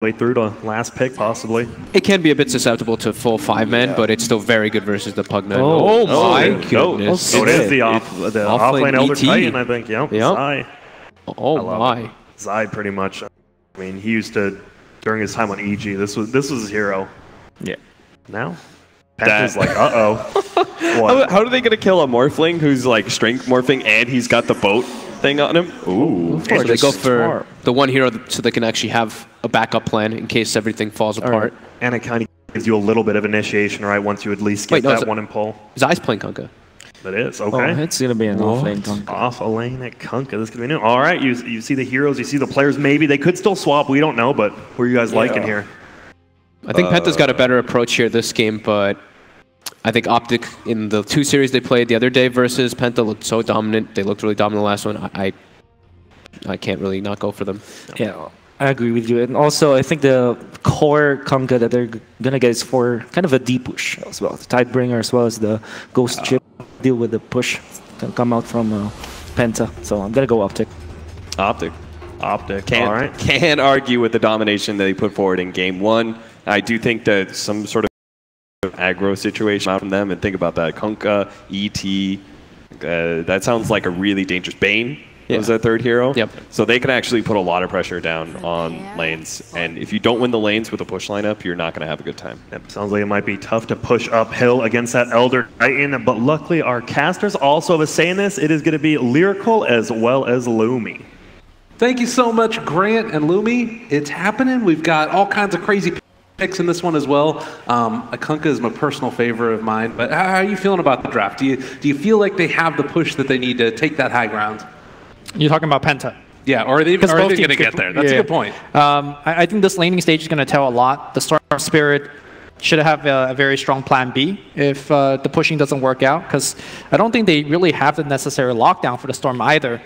way through to last pick, possibly. It can be a bit susceptible to full 5-man, but it's still very good versus the Pugna. Oh my goodness. So it is the offlane Elder Titan, I think. Yep. Zai. Oh my. Zai pretty much. I mean, he used to, during his time on EG, this was his hero. Yeah. Now? Penta's like, uh-oh. How are they going to kill a Morphling who's like strength morphing and he's got the boat thing on him? Ooh. So they go for the one hero so they can actually have a backup plan in case everything falls apart. And it kind of gives you a little bit of initiation, right? Once you at least get that one in pull. Zai's playing Kunkka. That is, okay. Oh, it's going to be an off-lane Kunkka. Off-lane at Kunkka. This could be new. All right, you see the heroes, you see the players. Maybe they could still swap. We don't know, but who are you guys liking here? I think Penta's got a better approach here this game, but I think Optic in the 2 series they played the other day versus Penta looked so dominant. They looked really dominant the last one. I can't really not go for them. Yeah, I agree with you. And also, I think the core Kunkka that they're going to get is for kind of a deep push as well. The Tidebringer as well as the Ghost Chip deal with the push that come out from Penta. So I'm going to go Optic. Optic. All right. Can't argue with the domination that they put forward in game 1. I do think that some sort of aggro situation out from them, and think about that. Kunkka, ET, that sounds like a really dangerous Bane. Was their third hero. Yep. So they can actually put a lot of pressure down on lanes. And if you don't win the lanes with a push lineup, you're not going to have a good time. Yep. Sounds like it might be tough to push uphill against that Elder Titan, but luckily our casters also have a say in this. It is going to be Lyrical as well as Lumi. Thank you so much, Grant and Lumi. It's happening. We've got all kinds of crazy picks in this one as well. Kunkka is my personal favorite of mine, but how are you feeling about the draft? Do you feel like they have the push that they need to take that high ground? You're talking about Penta. Yeah, or are they going to get there? That's a good point. I think this laning stage is going to tell a lot. The Storm Spirit should have a very strong plan B if the pushing doesn't work out, because I don't think they really have the necessary lockdown for the Storm either.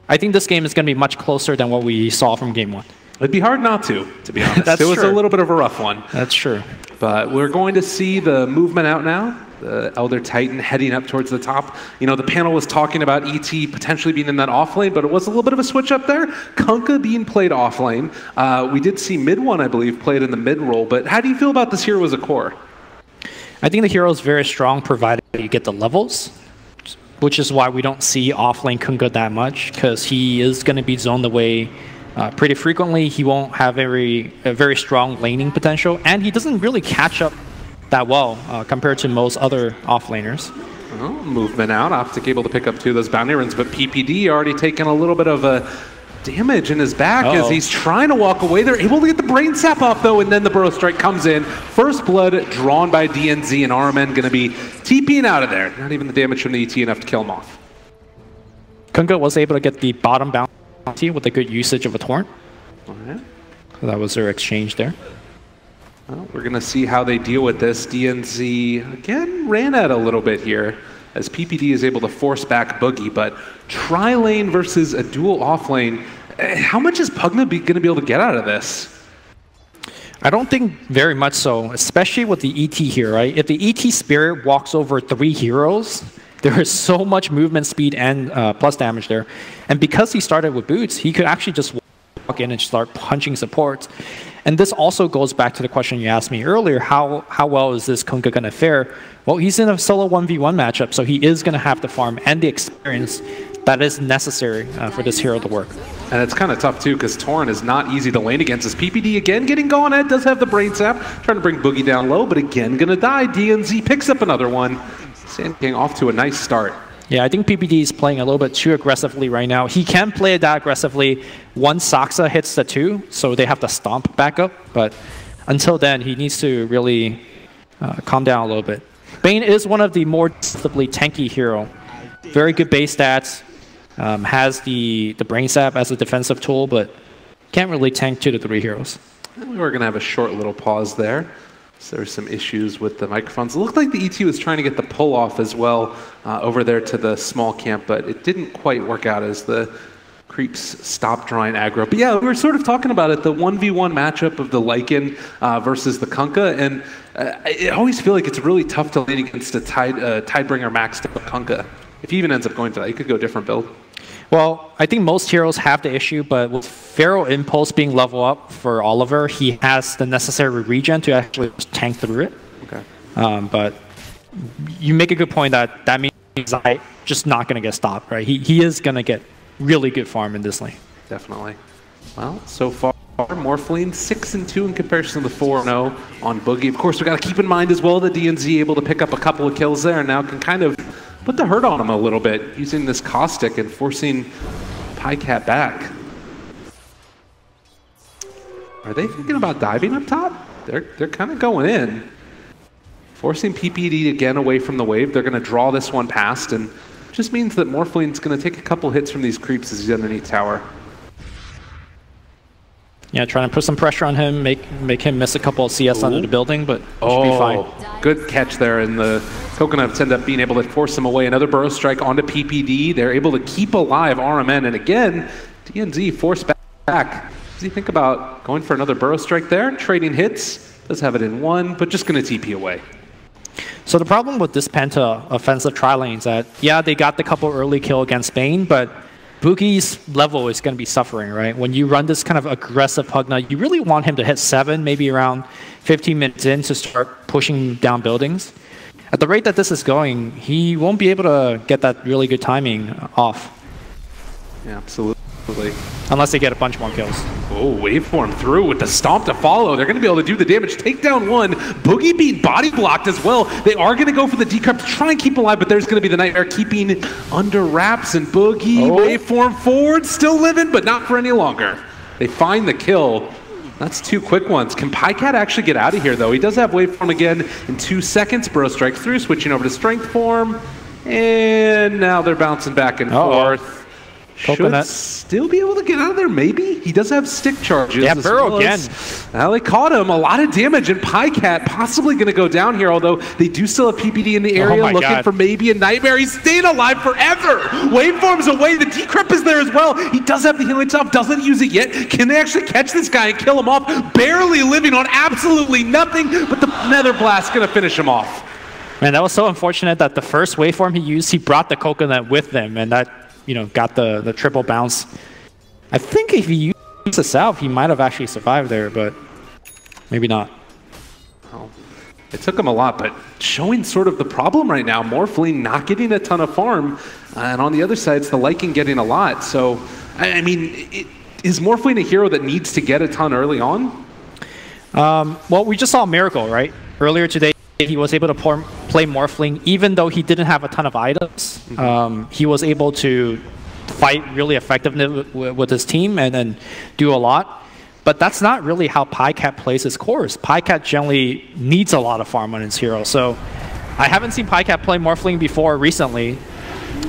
I think this game is going to be much closer than what we saw from game 1. It'd be hard not to be honest. That's it was true. a little bit of a rough one. That's true. But we're going to see the movement out now. The Elder Titan heading up towards the top. You know, the panel was talking about ET potentially being in that off lane, but it was a little bit of a switch up there. Kunkka being played off lane. We did see mid one, I believe, played in the mid role. But how do you feel about this hero as a core? I think the hero is very strong provided you get the levels, which is why we don't see off lane Kunkka that much, because he is going to be zoned away pretty frequently. He won't have a very strong laning potential, and he doesn't really catch up that well compared to most other offlaners. Well, movement out, Optic able to pick up 2 of those bounty runs, but PPD already taking a little bit of a damage in his back as he's trying to walk away. They're able to get the brain sap off though, and then the Burrow Strike comes in. First blood drawn by DNZ, and RMN going to be TPing out of there. Not even the damage from the ET enough to kill him off. Kunkka was able to get the bottom bounty with a good usage of a Torrent. All right. So that was their exchange there. Well, we're going to see how they deal with this. DNZ, again, ran out a little bit here as PPD is able to force back Boogie, but tri-lane versus a dual off-lane, how much is Pugna going to be able to get out of this? I don't think very much so, especially with the ET here, right? If the ET Spirit walks over 3 heroes, there is so much movement speed and plus damage there. And because he started with boots, he could actually just walk in and start punching supports. And this also goes back to the question you asked me earlier, how well is this Kunkka going to fare? Well, he's in a solo 1v1 matchup, so he is going to have the farm and the experience that is necessary for this hero to work. And it's kind of tough too, because Torrent is not easy to lane against. As PPD again getting going at, does have the brain sap, trying to bring Boogie down low, but again going to die. DNZ picks up another one. Sand King off to a nice start. Yeah, I think PPD is playing a little bit too aggressively right now. He can play that aggressively once Saksa hits the 2, so they have to stomp back up. But until then, he needs to really calm down a little bit. Bane is one of the more defensively tanky hero. Very good base stats. Has the brain sap as a defensive tool, but can't really tank 2 to 3 heroes. And we're going to have a short little pause there. So there's some issues with the microphones. It looked like the ET was trying to get the pull off as well over there to the small camp, but it didn't quite work out as the creeps stopped drawing aggro. But yeah, we were sort of talking about it, the 1v1 matchup of the Lycan versus the Kunkka, and I always feel like it's really tough to lane against a Tidebringer max to Kunkka. If he even ends up going to that, he could go different build. Well, I think most heroes have the issue, but with Pharaoh Impulse being level up for Oliver, he has the necessary regen to actually tank through it. Okay. But you make a good point that means Zai just not going to get stopped, right? He is going to get really good farm in this lane. Definitely. Well, so far, Morphling 6-2 in comparison to the 4-0 on Boogie. Of course, we got to keep in mind as well that DNZ able to pick up a couple of kills there and now can kind of put the hurt on him a little bit using this caustic and forcing Pycat back. Are they thinking about diving up top? They're kind of going in. Forcing PPD again away from the wave. They're going to draw this one past, and just means that Morphling's going to take a couple hits from these creeps as he's underneath tower. Yeah, trying to put some pressure on him, make him miss a couple of CS under the building, but should be fine. Good catch there, and the Coconuts end up being able to force him away. Another burrow strike onto PPD. They're able to keep alive RMN, and again, DNZ forced back. Does he think about going for another burrow strike there? Trading hits. Does have it in one, but just going to TP away. So the problem with this Penta offensive tri-lane is that, yeah, they got the couple early kill against Spain, but Boogie's level is going to be suffering, right? When you run this kind of aggressive Pugna, you really want him to hit 7, maybe around 15 minutes in to start pushing down buildings. At the rate that this is going, he won't be able to get that really good timing off. Yeah, absolutely. Unless they get a bunch more kills. Oh, waveform through with the stomp to follow. They're going to be able to do the damage. Take down one. Boogie being body blocked as well. They are going to go for the decrypt to try and keep alive, but there's going to be the Nightmare keeping under wraps, and Boogie, waveform forward, still living, but not for any longer. They find the kill. That's 2 quick ones. Can Pycat actually get out of here, though? He does have waveform again in 2 seconds. Burrow strike through, switching over to strength form, and now they're bouncing back and forth. Coconut. Should still be able to get out of there, maybe? He does have stick charges. Yeah, Burrow again. Well, they caught him. A lot of damage, and Pycat possibly going to go down here, although they do still have PPD in the area looking for maybe a Nightmare. He's staying alive forever. Waveform's away. The decrypt is there as well. He does have the healing top, doesn't use it yet. Can they actually catch this guy and kill him off? Barely living on absolutely nothing, but the Nether Blast going to finish him off. Man, that was so unfortunate that the first waveform he used, he brought the Coconut with them, and that, you know, got the triple bounce. I think if he used the Salve, he might have actually survived there, but maybe not. Well, it took him a lot, but showing sort of the problem right now. Morphling not getting a ton of farm, and on the other side, it's the Lycan getting a lot. So, I mean, is Morphling a hero that needs to get a ton early on? Well, we just saw a miracle, right? Earlier today, he was able to play Morphling, even though he didn't have a ton of items. He was able to fight really effectively with his team and then do a lot. But that's not really how Pycat plays his cores. Pycat generally needs a lot of farm on his hero. So I haven't seen Pycat play Morphling before recently.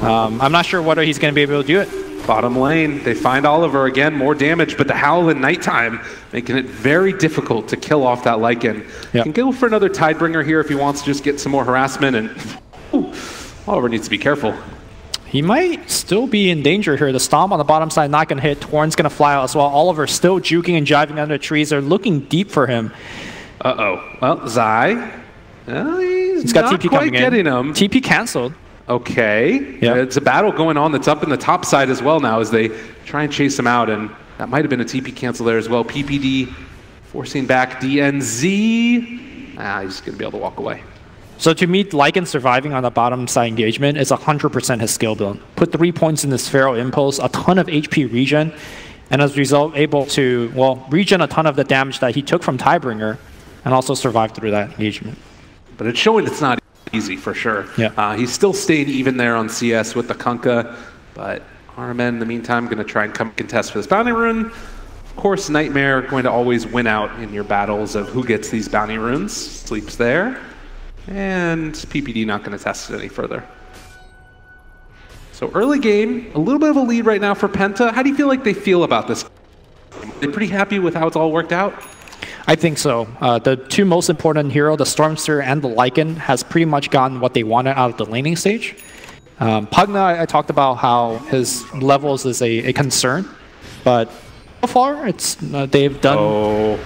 I'm not sure whether he's going to be able to do it. Bottom lane, they find Oliver again, more damage, but the Howl in nighttime, making it very difficult to kill off that Lycan. Can go for another Tidebringer here if he wants to just get some more harassment, and Oliver needs to be careful. He might still be in danger here. The Stomp on the bottom side not going to hit. Torn's going to fly out as well. Oliver still juking and jiving under the trees. They're looking deep for him. Well, Zai, he's got not TP quite coming getting in. him. TP canceled. Okay. Yeah. It's a battle going on that's up in the top side as well now as they try and chase him out, and that might have been a TP cancel there as well. PPD forcing back DNZ. He's going to be able to walk away. So to me, Lycan surviving on the bottom side engagement is 100% his skill build. Put 3 points in this Pharaoh Impulse, a ton of HP regen, and as a result able to, well, regen a ton of the damage that he took from Tidebringer and also survive through that engagement. But it's showing it's not easy for sure. Yeah. He's still staying even there on CS with the Kunkka, but RMN in the meantime going to try and come contest for this bounty rune. Of course, Nightmare going to always win out in your battles of who gets these bounty runes. Sleeps there, and PPD not going to test it any further. So early game, a little bit of a lead right now for Penta. How do you feel like they feel about this? Are they pretty happy with how it's all worked out? I think so. The 2 most important hero, the Stormster and the Lycan, has pretty much gotten what they wanted out of the laning stage. Pugna, I talked about how his levels is a concern, but so far it's they've done. Oh,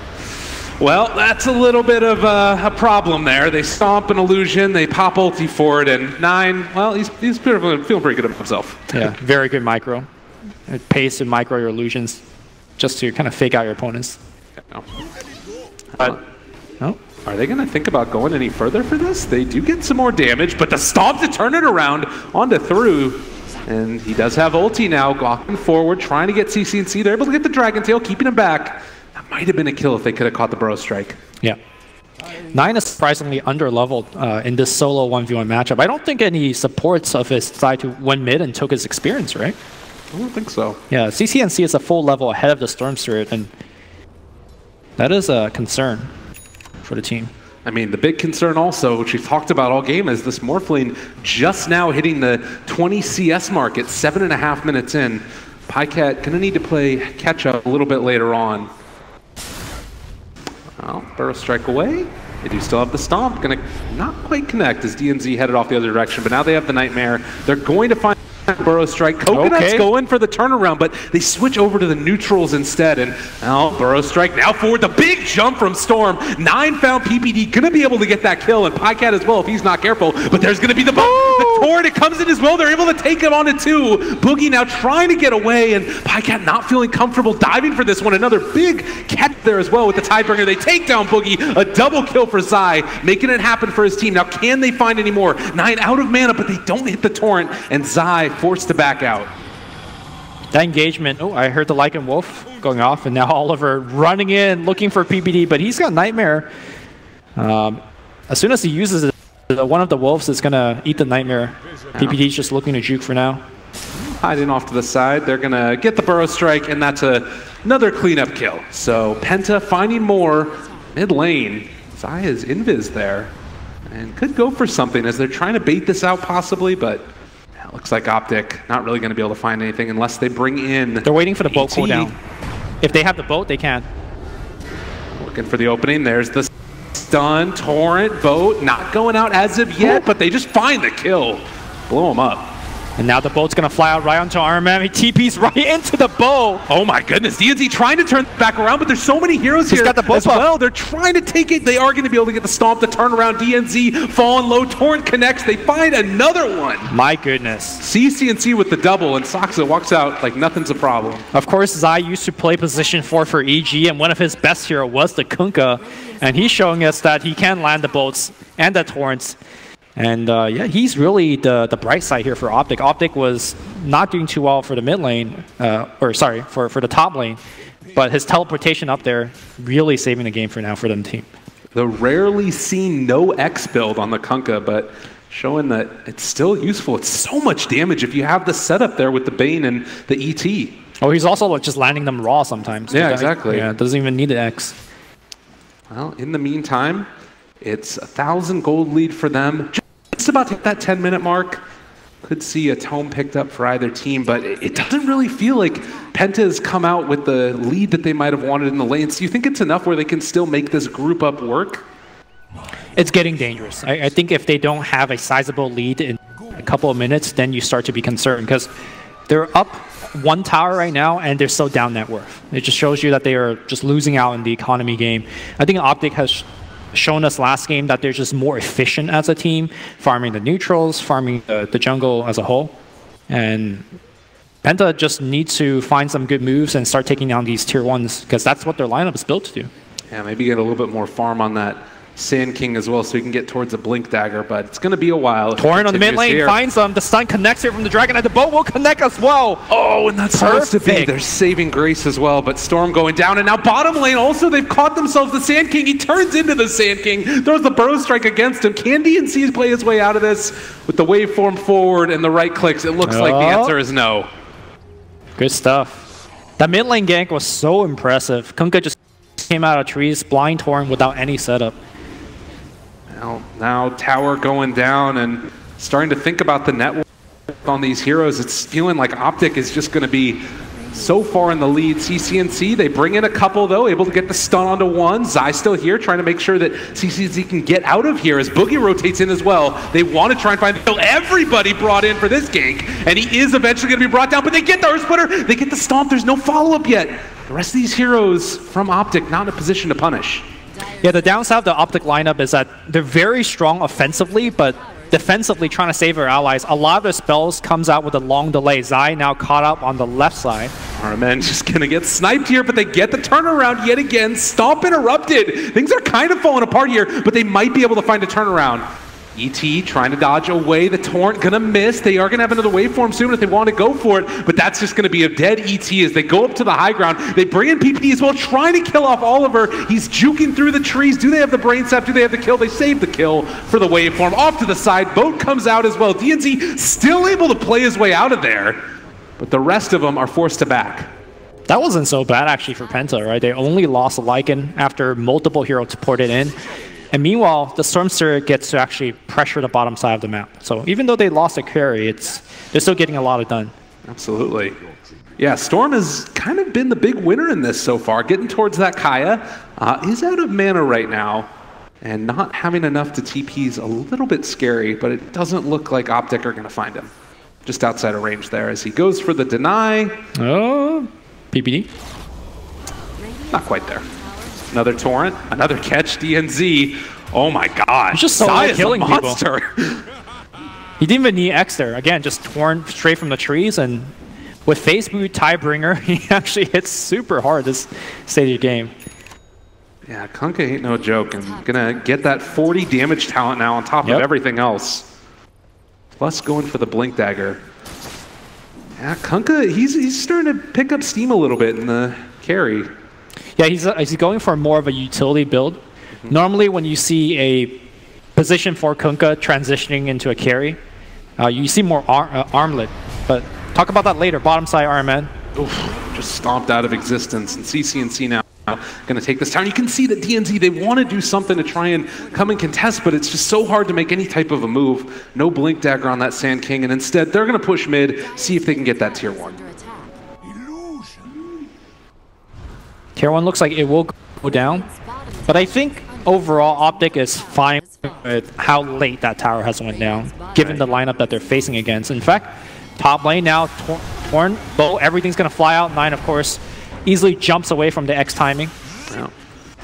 well, that's a little bit of a problem there. They stomp an illusion, they pop ulti for it, and 9. Well, he's feeling pretty good about himself. Yeah, very good micro. It pays to micro your illusions just to kind of fake out your opponents. But No? are they going to think about going any further for this? They do get some more damage, but the stomp to turn it around onto through. And he does have ulti now, walking forward, trying to get CCNC. They're able to get the Dragon Tail, keeping him back. That might have been a kill if they could have caught the Burrow Strike. Yeah. 9 is surprisingly under-leveled in this solo 1v1 matchup. I don't think any supports of his side to win mid and took his experience, right? I don't think so. Yeah, CCNC is a full level ahead of the Storm Spirit, and that is a concern for the team. I mean, the big concern also, which we've talked about all game, is this Morphling just now hitting the 20 CS mark at 7.5 minutes in. Pycat gonna need to play catch up a little bit later on. Well, Burrow Strike away. They do still have the Stomp. Gonna not quite connect as DNZ headed off the other direction, but now they have the Nightmare. They're going to find Burrow Strike. Coconut's going for the turnaround, but they switch over to the neutrals instead. And now Burrow Strike now forward. The big jump from Storm. 9 found PPD. Gonna be able to get that kill, and Pycat as well if he's not careful. But there's gonna be the Torrent. It comes in as well. They're able to take him on to 2. Boogie now trying to get away, and Pycat not feeling comfortable diving for this one. Another big catch there as well with the Tidebringer. They take down Boogie. A double kill for Zai, making it happen for his team. Now can they find any more? 9 out of mana, but they don't hit the Torrent, and Zai forced to back out. That engagement, oh, I heard the Lycan Wolf going off, and now Oliver running in, looking for PPD, but he's got Nightmare. As soon as he uses it, one of the Wolves is going to eat the Nightmare. PPD's just looking to juke for now. Hiding off to the side, they're going to get the Burrow Strike, and that's another cleanup kill. So Penta finding more mid lane. Zai is invis there, and could go for something as they're trying to bait this out possibly, but it looks like Optic not really going to be able to find anything unless they bring in. They're waiting for the boat cooldown. If they have the boat, they can. Looking for the opening. There's the stun, Torrent, boat, not going out as of yet, but they just find the kill. Blow him up. And now the boat's going to fly out right onto RMM. He TP's right into the bow. Oh my goodness, DNZ trying to turn back around, but there's so many heroes here got the as well. They're trying to take it. They are going to be able to get the Stomp to turn around. DNZ falling low, Torrent connects. They find another one. My goodness. CCNC with the double, and Soxa walks out like nothing's a problem. Of course, Zai used to play position 4 for EG, and one of his best hero was the Kunkka. And he's showing us that he can land the boats and the Torrents. And yeah, he's really the bright side here for Optic. Optic was not doing too well for the mid lane, or sorry, for the top lane. But his teleportation up there really saving the game for now for the team. The rarely seen no X build on the Kunkka, but showing that it's still useful. It's so much damage if you have the setup there with the Bane and the ET. Oh, he's also like just landing them raw sometimes. Yeah, exactly. Yeah, doesn't even need the X. Well, in the meantime, it's 1,000 gold lead for them. Just about to hit that 10-minute mark. Could see a tome picked up for either team, but it doesn't really feel like Penta has come out with the lead that they might have wanted in the lanes. Do you think it's enough where they can still make this group up work? It's getting dangerous. I think if they don't have a sizable lead in a couple of minutes, then you start to be concerned because they're up 1 tower right now and they're still down net worth. It just shows you that they are just losing out in the economy game. I think Optic has shown us last game that they're just more efficient as a team, farming the neutrals, farming the jungle as a whole. And Penta just needs to find some good moves and start taking down these tier 1s because that's what their lineup is built to do. Yeah, maybe get a little bit more farm on that Sand King as well so we can get towards a Blink Dagger, but it's going to be a while. Torrent on the mid lane finds them. The stun connects here from the Dragon, and the boat will connect as well. Oh, and that's supposed to be their saving grace as well, but Storm going down, and now bottom lane also, they've caught themselves the Sand King. He turns into the Sand King, throws the Burrow Strike against him. Can DNC play his way out of this with the waveform forward and the right clicks? It looks like the answer is no. Good stuff. That mid lane gank was so impressive. Kunkka just came out of trees, blind Torrent without any setup. Now tower going down and starting to think about the network on these heroes. It's feeling like Optic is just going to be so far in the lead. CCNC, they bring in a couple though, able to get the stun onto one. Zai still here, trying to make sure that CCNC can get out of here as Boogie rotates in as well. They want to try and find the kill. Everybody brought in for this gank, and he is eventually going to be brought down, but they get the Earth Splitter, they get the Stomp, there's no follow-up yet. The rest of these heroes from Optic not in a position to punish. Yeah, the downside of the Optic lineup is that they're very strong offensively, but defensively trying to save her allies. A lot of the spells comes out with a long delay. Zai now caught up on the left side. RMN just going to get sniped here, but they get the turnaround yet again. Stomp interrupted. Things are kind of falling apart here, but they might be able to find a turnaround. ET trying to dodge away. The Torrent gonna miss. They are gonna have another waveform soon if they want to go for it, but that's just gonna be a dead ET as they go up to the high ground. They bring in PPD as well, trying to kill off Oliver. He's juking through the trees. Do they have the brain sap? Do they have the kill? They save the kill for the waveform. Off to the side, Boat comes out as well. DNZ still able to play his way out of there, but the rest of them are forced to back. That wasn't so bad actually for Penta, right? They only lost a Lycan after multiple heroes ported in. And meanwhile, the Stormster gets to actually pressure the bottom side of the map. So even though they lost a carry, they're still getting a lot of done. Absolutely. Yeah, Storm has kind of been the big winner in this so far, getting towards that Kaya. Is out of mana right now, and not having enough to TP is a little bit scary, but it doesn't look like Optic are going to find him. Just outside of range there as he goes for the deny. Oh, PPD. Not quite there. Another Torrent, another catch, DNZ. Oh my gosh. He's just so killing people. He didn't even need X there. Again, just torn straight from the trees, and with Face Boot Tidebringer, he actually hits super hard this stage of the game. Yeah, Kunkka ain't no joke, and gonna get that 40 damage talent now on top of everything else. Plus going for the Blink Dagger. Yeah, Kunkka, he's starting to pick up steam a little bit in the carry. Yeah, he's going for more of a utility build. Normally, when you see a position for Kunkka transitioning into a carry, you see more armlet. But talk about that later. Bottom side RMN. Oof, just stomped out of existence. And CCNC now going to take this town. You can see that DNZ, they want to do something to try and come and contest, but it's just so hard to make any type of a move. No Blink Dagger on that Sand King, and instead they're going to push mid, see if they can get that tier 1. Tier 1 looks like it will go down, but I think overall Optic is fine with how late that tower has went down, given the lineup that they're facing against. In fact, top lane now, Torn, Bow, everything's going to fly out. 9, of course, easily jumps away from the X timing. Well,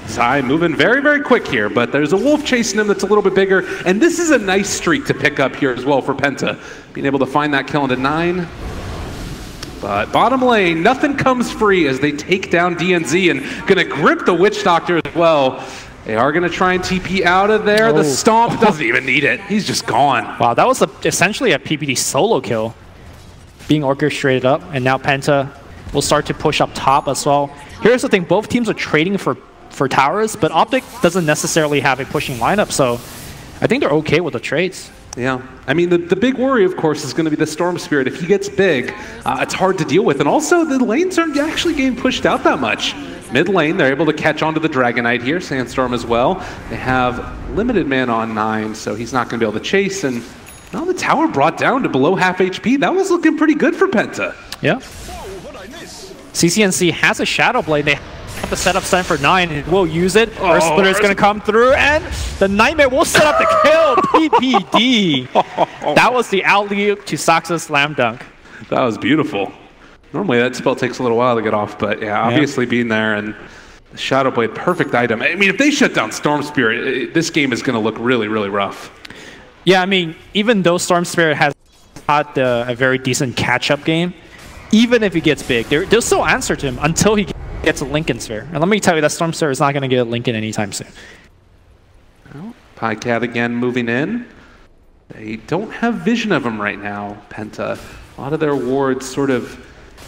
Zai moving very, very quick here, but there's a wolf chasing him that's a little bit bigger, and this is a nice streak to pick up here as well for Penta. Being able to find that kill into 9. But bottom lane, nothing comes free as they take down DNZ and gonna grip the Witch Doctor as well. They are gonna try and TP out of there. The Stomp doesn't even need it. He's just gone. Wow, that was essentially a PPD solo kill being orchestrated up, and now Penta will start to push up top as well. Here's the thing, both teams are trading for towers, but Optic doesn't necessarily have a pushing lineup, so I think they're okay with the trades. Yeah, I mean, the big worry, of course, is going to be the Storm Spirit. If he gets big, it's hard to deal with. And also, the lanes aren't actually getting pushed out that much. Mid lane, they're able to catch onto the Dragonite here, Sandstorm as well. They have limited mana on 9, so he's not going to be able to chase. And now the tower brought down to below half HP. That was looking pretty good for Penta. Yeah. CCNC has a Shadow Blade. They have the setup set for 9, and will use it. Earth Splitter is going to come through, and the Nightmare will set up the kill. PPD. That was the alley-oop to Saxa's slam dunk. That was beautiful. Normally that spell takes a little while to get off, but yeah, obviously being there and the Shadow Blade, perfect item. I mean, if they shut down Storm Spirit, this game is going to look really, really rough. Yeah, I mean, even though Storm Spirit has had a very decent catch-up game, even if he gets big, they'll still answer to him until he gets a Lincoln Sphere. And let me tell you, that Storm Spirit is not going to get a Lincoln anytime soon. Well, Pycat again moving in. They don't have vision of him right now, Penta. A lot of their wards sort of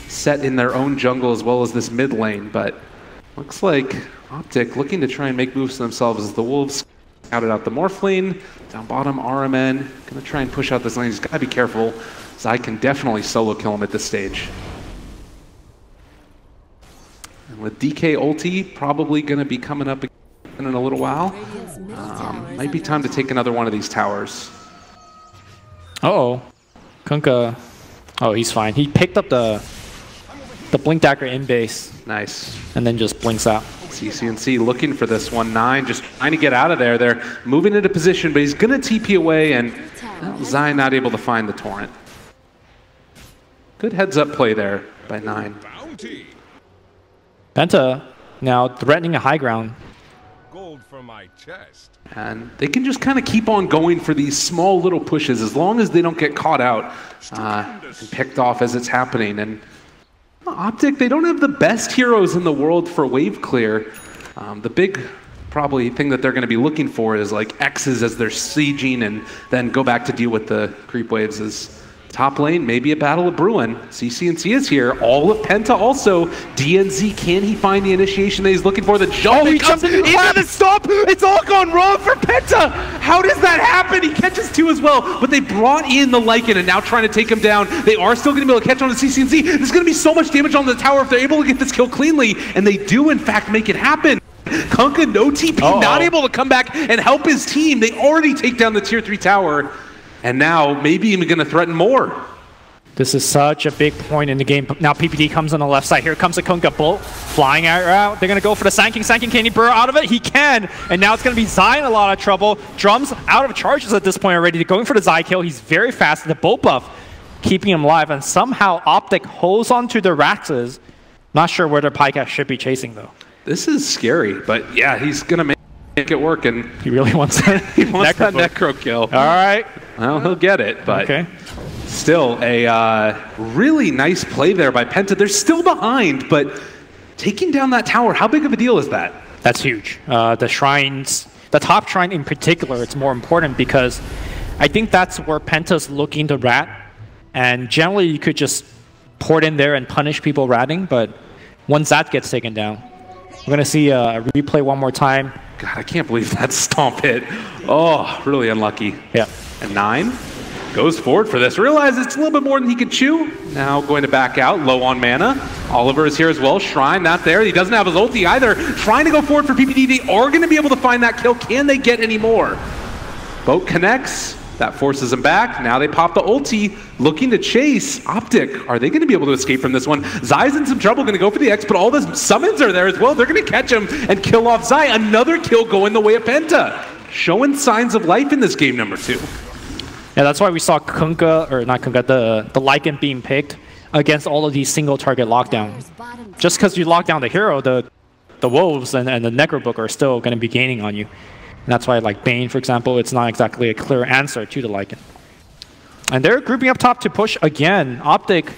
set in their own jungle as well as this mid lane, but looks like Optic looking to try and make moves to themselves as the Wolves scouted out the Morphling. Down bottom, RMN gonna try and push out this lane. He's gotta be careful. Zai can definitely solo kill him at this stage. And with DK ulti probably gonna be coming up in a little while, might be time to take another one of these towers. Uh-oh. Kunkka. Oh, he's fine. He picked up the Blink Dagger in base. Nice. And then just blinks out. CCNC looking for this one. 9 just trying to get out of there. They're moving into position, but he's going to TP away, and Zai not able to find the Torrent. Good heads-up play there by 9. Penta now threatening a high ground. gold for my chest. And they can just kind of keep on going for these small little pushes as long as they don't get caught out and picked off as it's happening. And Optic, they don't have the best heroes in the world for wave clear. The big probably thing that they're going to be looking for is like X's as they're sieging and then go back to deal with the creep waves. Is top lane, maybe a battle of Bruin. CCNC is here. All of Penta also. DNZ, can he find the initiation that he's looking for? The jump. he jumps into the stop. It's all gone wrong for Penta. How does that happen? He catches two as well, but they brought in the Lycan and now trying to take him down. They are still going to be able to catch on to CCNC. There's going to be so much damage on the tower if they're able to get this kill cleanly, and they do in fact make it happen. Kunkka, no TP, not able to come back and help his team. They already take down the tier 3 tower. And now, maybe even going to threaten more. This is such a big point in the game. Now PPD comes on the left side. Here comes the Kunkka bolt flying out. They're going to go for the Sand King. Sand King, can he burrow out of it? He can. And now it's going to be Zai in a lot of trouble. Drums out of charges at this point already. Going for the Zai kill. He's very fast. The bolt buff keeping him alive. And somehow Optic holds onto the Raxes. Not sure where their Pycat should be chasing, though. This is scary. But yeah, he's going to make it work. And he really wants that. He wants that Necro kill. All right. Well, he'll get it, but okay. Still a really nice play there by Penta. They're still behind, but taking down that tower, how big of a deal is that? That's huge. The shrines, the top shrine in particular, it's more important because I think that's where Penta's looking to rat. And generally, you could just port in there and punish people ratting, but once that gets taken down, we're going to see a replay one more time. God, I can't believe that stomp hit. Oh, really unlucky. Yeah. And 9 goes forward for this. Realizes it's a little bit more than he could chew. Now going to back out, low on mana. Oliver is here as well. Shrine not there. He doesn't have his ulti either. Trying to go forward for PPD. They are going to be able to find that kill. Can they get any more? Boat connects. That forces him back. Now they pop the ulti, looking to chase. Optic, are they going to be able to escape from this one? Zai's in some trouble, going to go for the X, but all the summons are there as well. They're going to catch him and kill off Zai. Another kill going the way of Penta. Showing signs of life in this game number 2. Yeah, that's why we saw Kunkka, or not Kunkka, the Lycan being picked against all of these single target lockdowns. Just because you lock down the hero, the Wolves and the Necrobook are still going to be gaining on you. And that's why, like Bane, for example, it's not exactly a clear answer to the Lycan. And they're grouping up top to push again. Optic,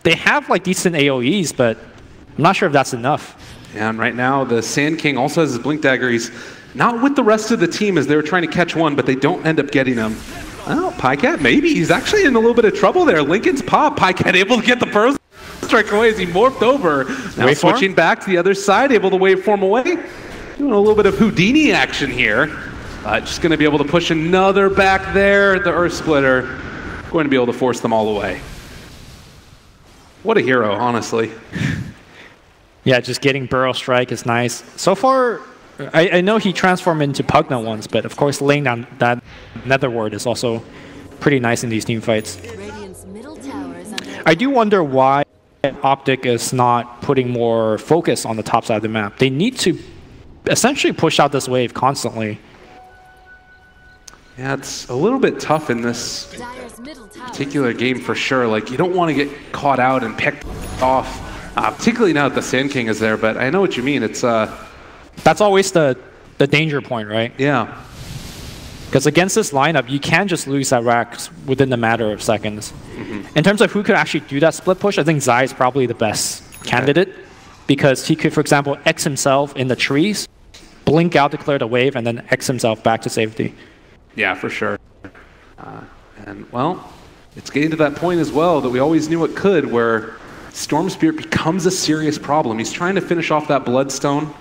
they have like decent AoEs, but I'm not sure if that's enough. Yeah, and right now the Sand King also has his Blink Dagger. He's not with the rest of the team as they were trying to catch one, but they don't end up getting him. Well, Pycat, maybe. He's actually in a little bit of trouble there. Lincoln's pop. Pycat able to get the first strike away as he morphed over. Now switching back to the other side, able to waveform away. Doing a little bit of Houdini action here. Just going to be able to push another back there. The Earth Splitter going to be able to force them all away. What a hero, honestly. Yeah, just getting Burrow Strike is nice. So far, I know he transformed into Pugna once, but of course laying down that Netherward is also pretty nice in these team fights. I do wonder why Optic is not putting more focus on the top side of the map. They need to essentially push out this wave constantly. Yeah, it's a little bit tough in this particular game for sure. Like, you don't want to get caught out and picked off, particularly now that the Sand King is there, but I know what you mean. It's that's always the danger point, right? Yeah. Because against this lineup, you can just lose that Rax within a matter of seconds. In terms of who could actually do that split push, I think Zai is probably the best candidate, because he could, for example, X himself in the trees, blink out to clear the wave, and then X himself back to safety. Yeah, for sure. And, well, it's getting to that point as well that we always knew it could, where Storm Spirit becomes a serious problem. He's trying to finish off that Bloodstone.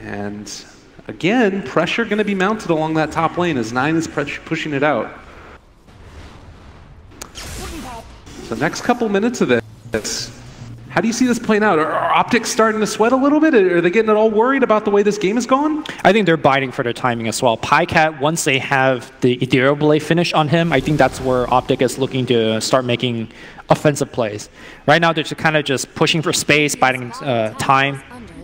And, again, pressure going to be mounted along that top lane as 9 is pushing it out. So next couple minutes of this, how do you see this playing out? Are Optics starting to sweat a little bit? Are they getting at all worried about the way this game is gone? I think they're biting for their timing as well. Pycat, once they have the Ethereal finish on him, I think that's where Optic is looking to start making offensive plays. Right now, they're just kind of just pushing for space, biding time.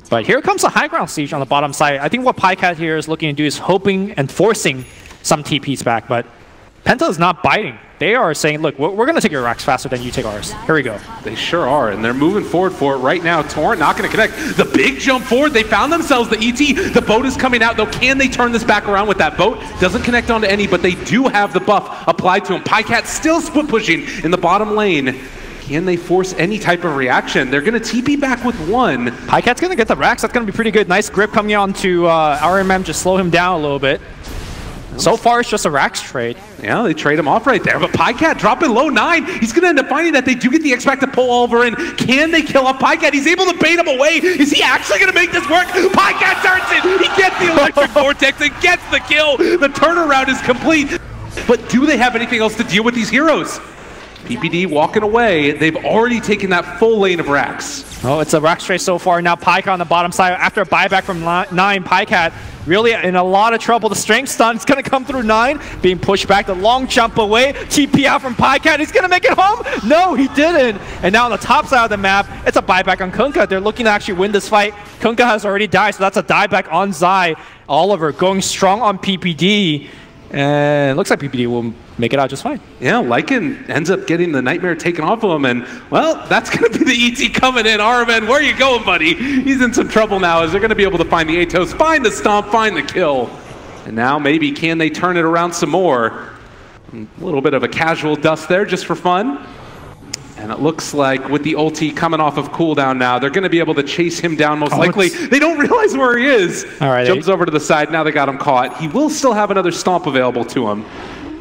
But here comes a high ground siege on the bottom side. I think what Pycat here is looking to do is hoping and forcing some TPs back, but Penta is not biting. They are saying, look, we're going to take your racks faster than you take ours. Here we go. They sure are, and they're moving forward for it right now. Torrent not going to connect. The big jump forward. They found themselves the ET. The boat is coming out, though. Can they turn this back around with that boat? Doesn't connect onto any, but they do have the buff applied to him. Pycat still split pushing in the bottom lane. Can they force any type of reaction? They're going to TP back with one. Pycat's going to get the racks. That's going to be pretty good. Nice grip coming on to RMM, just slow him down a little bit. So far, it's just a racks trade. Yeah, they trade him off right there, but Pycat dropping low 9. He's going to end up finding that they do get the X-Pac to pull Oliver in. Can they kill off Pycat? He's able to bait him away. Is he actually going to make this work? Pycat turns it. He gets the electric vortex and gets the kill. The turnaround is complete. But do they have anything else to deal with these heroes? PPD walking away. They've already taken that full lane of racks. Oh, it's a racks trade so far. Now Pycat on the bottom side. After a buyback from 9, Pycat really in a lot of trouble. The strength stun is going to come through 9, being pushed back. The long jump away. TP out from Pycat. He's going to make it home. No, he didn't. And now on the top side of the map, it's a buyback on Kunkka. They're looking to actually win this fight. Kunkka has already died, so that's a dieback on Zai. Oliver going strong on PPD. And it looks like PPD will make it out just fine. Yeah, Lycan ends up getting the Nightmare taken off of him, and, well, that's going to be the ET coming in. RMN, where are you going, buddy? He's in some trouble now, as they're going to be able to find the Atos, find the stomp, find the kill. And now maybe can they turn it around some more? A little bit of a casual dust there, just for fun. And it looks like with the ulti coming off of cooldown now, they're going to be able to chase him down most likely. They don't realize where he is. All right, jumps over to the side. Now they got him caught. He will still have another stomp available to him,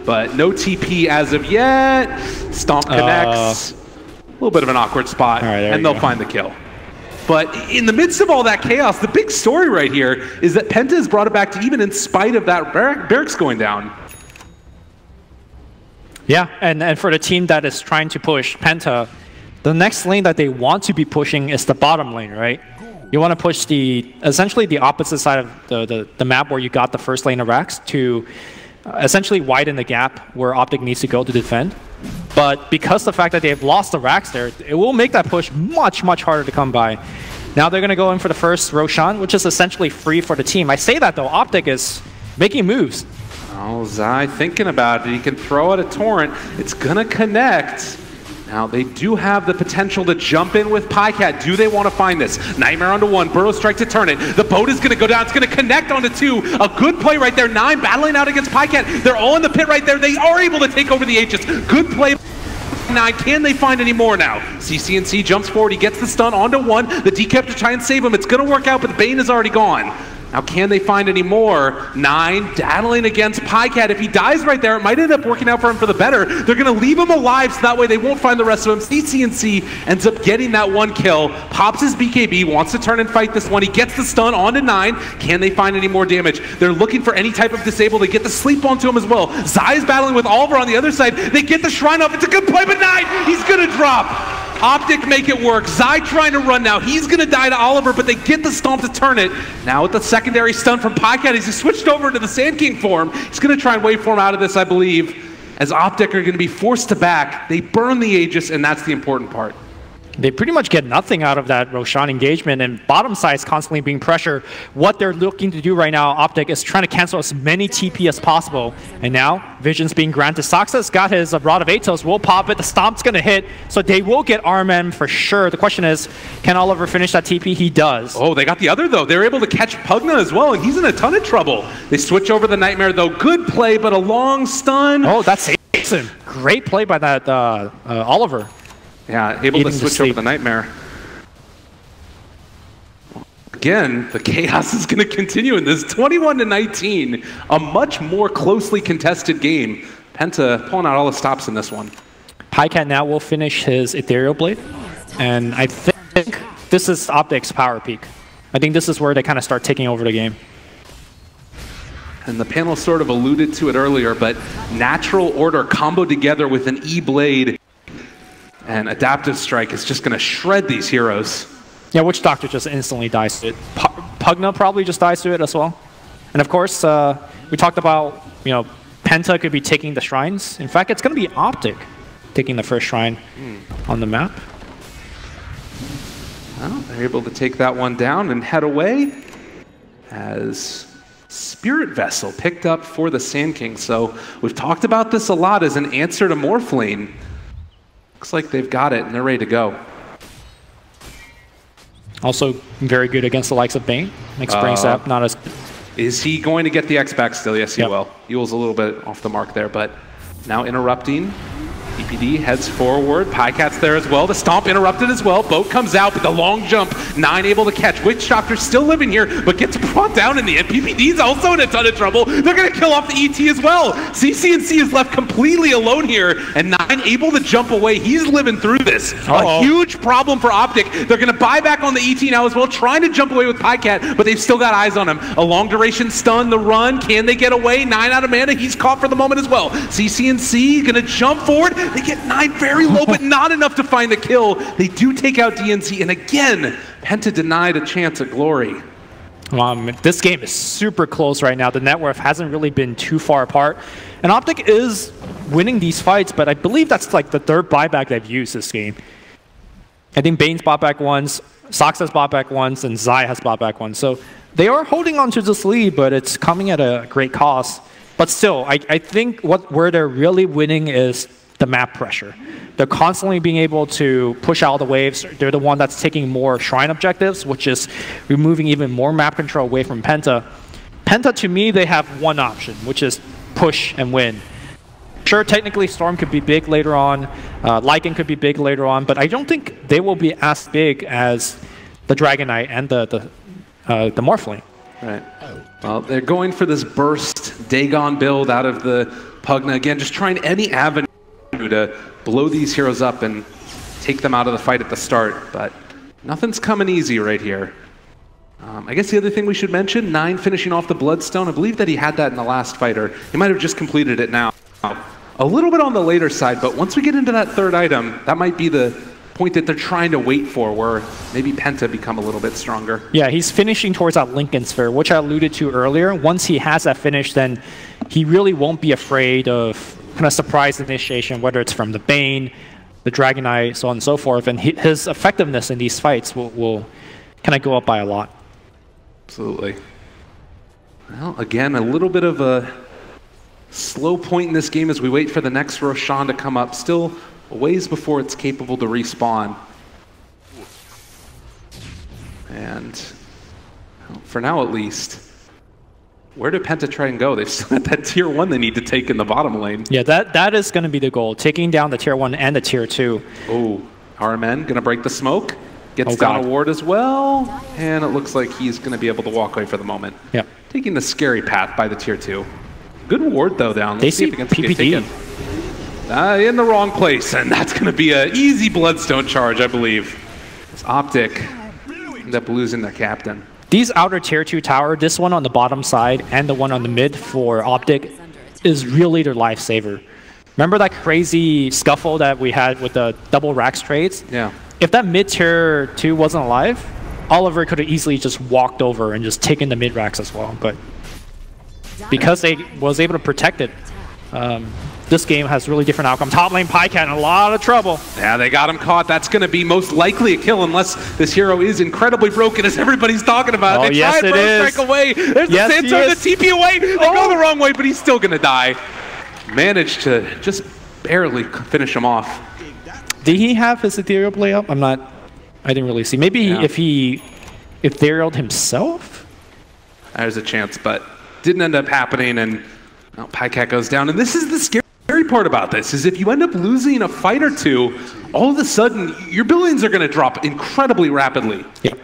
but no TP as of yet. Stomp connects. A little bit of an awkward spot, and they'll find the kill. But in the midst of all that chaos, the big story right here is that Penta has brought it back to even in spite of that barracks going down. Yeah, and for the team that is trying to push Penta, the next lane that they want to be pushing is the bottom lane, right? You want to push essentially the opposite side of the map where you got the first lane of racks to essentially widen the gap where Optic needs to go to defend. But because the fact that they have lost the racks there, it will make that push much, much harder to come by. Now they're going to go in for the first Roshan, which is essentially free for the team. I say that though, Optic is making moves. Oh, Zai thinking about it. He can throw out a torrent. It's gonna connect. Now they do have the potential to jump in with Pycat. Do they want to find this? Nightmare onto 1, Burrow strike to turn it. The boat is gonna go down. It's gonna connect onto 2. A good play right there. 9 battling out against Pycat. They're all in the pit right there. They are able to take over the Aegis. Good play. 9. Can they find any more now? CCNC jumps forward. He gets the stun onto 1. The decap to try and save him. It's gonna work out, but the Bane is already gone. Now, can they find any more? 9 battling against Pycat. If he dies right there, it might end up working out for him for the better. They're going to leave him alive, so that way they won't find the rest of him. CCNC ends up getting that 1 kill. Pops his BKB, wants to turn and fight this one. He gets the stun onto 9. Can they find any more damage? They're looking for any type of disable. They get the sleep onto him as well. Zai's battling with Oliver on the other side. They get the shrine up. It's a good play, but 9, he's going to drop. Optic make it work. Zai trying to run now. He's going to die to Oliver, but they get the stomp to turn it. Now with the secondary stun from Pycat, he's switched over to the Sand King form. He's going to try and waveform out of this, I believe, as Optic are going to be forced to back. They burn the Aegis, and that's the important part. They pretty much get nothing out of that Roshan engagement, and bottom side is constantly being pressured. What they're looking to do right now, Optic, is trying to cancel as many TP as possible. And now, Vision's being granted. Saxa's got his Rod of Atos, will pop it, the Stomp's going to hit, so they will get RMM for sure. The question is, can Oliver finish that TP? He does. Oh, they got the other, though. They're able to catch Pugna as well, and he's in a ton of trouble. They switch over the Nightmare, though. Good play, but a long stun. Oh, that's awesome. Great play by that Oliver. Yeah, able to switch over the Nightmare. Again, the chaos is going to continue in this. 21-19, a much more closely contested game. Penta pulling out all the stops in this one. Pycat now will finish his Ethereal Blade, and I think this is Optic's power peak. I think this is where they kind of start taking over the game. And the panel sort of alluded to it earlier, but Natural Order comboed together with an E-Blade and Adaptive Strike is just going to shred these heroes. Yeah, Witch Doctor just instantly dies to it. Pugna probably just dies to it as well. And of course, we talked about, Penta could be taking the shrines. In fact, it's going to be Optic taking the first shrine on the map. Well, they're able to take that one down and head away as Spirit Vessel picked up for the Sand King. So we've talked about this a lot as an answer to Morphlane. Looks like they've got it and they're ready to go. Also very good against the likes of Bane. Makes Brain Sap not as... Is he going to get the X back still? Yes, he Yep. will. Yule's a little bit off the mark there, but now interrupting. PPD heads forward. Pycat's there as well. The stomp interrupted as well. Boat comes out, but the long jump, 9 able to catch. Witch Doctor's still living here, but gets brought down in the end. PPD's also in a ton of trouble. They're going to kill off the ET as well. CCNC is left completely alone here, and 9 able to jump away. He's living through this. A huge problem for Optic. They're going to buy back on the ET now as well, trying to jump away with Pycat, but they've still got eyes on him. A long duration stun, the run. Can they get away? 9 out of mana. He's caught for the moment as well. CCNC going to jump forward. They get 9 very low, but not enough to find the kill. They do take out DNC, and again, Penta denied a chance at glory. This game is super close right now. The net worth hasn't really been too far apart. And Optic is winning these fights, but I believe that's like the 3rd buyback they've used this game. I think Bane's bought back once, Sox has bought back once, and Zai has bought back once. So they are holding on to this lead, but it's coming at a great cost. But still, I think where they're really winning is the map pressure. They're constantly being able to push out the waves. They're the one that's taking more shrine objectives, which is removing even more map control away from Penta. Penta, to me, they have one option, which is push and win. Sure, technically Storm could be big later on, Lycan could be big later on, but I don't think they will be as big as the Dragon Knight and the Morphling. Right. Well, they're going for this burst Dagon build out of the Pugna. Again, just trying any avenue to blow these heroes up and take them out of the fight at the start, but nothing's coming easy right here. I guess the other thing we should mention, 9 finishing off the Bloodstone. I believe that he had that in the last fight, or he might have just completed it now. A little bit on the later side, but once we get into that 3rd item, that might be the point that they're trying to wait for, where maybe Penta become a little bit stronger. Yeah, he's finishing towards that Lincoln Sphere, which I alluded to earlier. Once he has that finish, then he really won't be afraid of kind of surprise initiation, whether it's from the Bane, the Dragon Knight, so on and so forth. And his effectiveness in these fights will kind of go up by a lot. Absolutely. Well, again, a little bit of a slow point in this game as we wait for the next Roshan to come up. Still a ways before it's capable to respawn. And well, for now at least, where did Penta try and go? They've still got that tier 1 they need to take in the bottom lane. Yeah, that is going to be the goal, taking down the tier 1 and the tier 2. Oh, RMN going to break the smoke. Gets down a ward as well. And it looks like he's going to be able to walk away for the moment. Yeah. Taking the scary path by the tier 2. Good ward though down. Let's see if PPD. In the wrong place, and that's going to be an easy Bloodstone charge, I believe. It's Optic end up losing their captain. These outer tier 2 tower, this one on the bottom side and the one on the mid for Optic, is really their lifesaver. Remember that crazy scuffle that we had with the double racks trades? Yeah. If that mid tier 2 wasn't alive, Oliver could have easily just walked over and just taken the mid racks as well. But because they was able to protect it, this game has really different outcome. Top lane Pycat in a lot of trouble. Yeah, they got him caught. That's going to be most likely a kill unless this hero is incredibly broken, as everybody's talking about. Oh, they yes, try and strike away. There's the Sandstorm, the TP away. They go the wrong way, but he's still going to die. Managed to just barely finish him off. Did he have his ethereal play up? I didn't really see. Maybe if he etherealed himself? There's a chance, but didn't end up happening, and well, Pycat goes down. And this is the scary part about this, is if you end up losing a fight or two, all of a sudden, your billions are going to drop incredibly rapidly. Yeah.